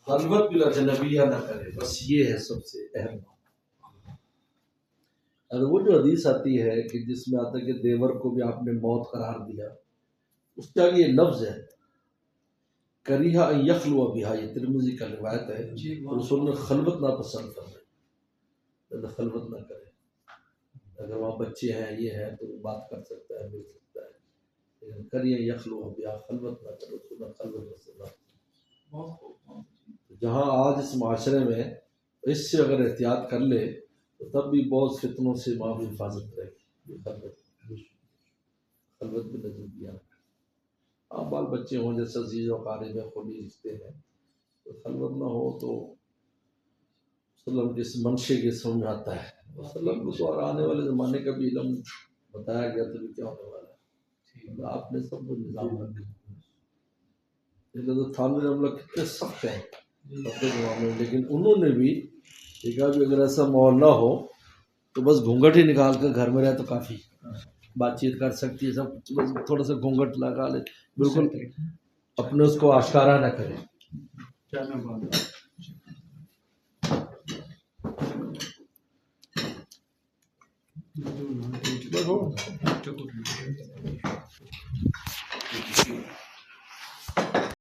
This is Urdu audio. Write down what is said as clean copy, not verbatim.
خلوت بلا جنبیہ نہ کرے، بس یہ ہے سب سے اہم بات۔ وہ جو حدیث آتی ہے کہ جس میں آتا ہے کہ دیور کو بھی آپ نے موت قرار دیا، اس کے آگے یہ لفظ ہے کریہا ان یخلو بہا، یہ ترمذی کا روایت ہے، رسول نے خلوت ناپسند فرمائی، خلوت نہ کرے، اگر وہاں بچے ہیں یہ ہے تو بات کر سکتا ہے، مل سکتا ہے، لیکن کریہا یخلو بہا، خلوت نہ کرے، رسول نے خلوت پسند نہ۔ جہاں آج اس معاشرے میں اس سے اگر احتیاط کر لے تو تب بھی بہت فتنوں سے وہاں بھی حفاظت رہے گی۔ خلوت بھی نظر دیا، ہاں بال بچے ہوں جیسے عزیز و قارب ہے، خونی رشتے ہیں، تو خلوت نہ ہو تو وسلم کے اس منشے کے سمجھ آتا ہے۔ وسلم کو تو اور آنے والے زمانے کا بھی علم بتایا گیا تو بھی کیا ہونے والا ہے، آپ نے سب کو نظام رکھا۔ تو تھانوی رحمۃ اللہ کتنے سخت ہیں اپنے زمانے میں، لیکن انہوں نے بھی دیکھا کہ اگر ایسا ماحول نہ ہو تو بس گھونگھٹ ہی نکال کر گھر میں رہے تو کافی، بات چیت کر سکتی ہے سب، بس تھوڑا سا گھونگھٹ لگا لے، بالکل اپنے اس کو آشکارا نہ کرے۔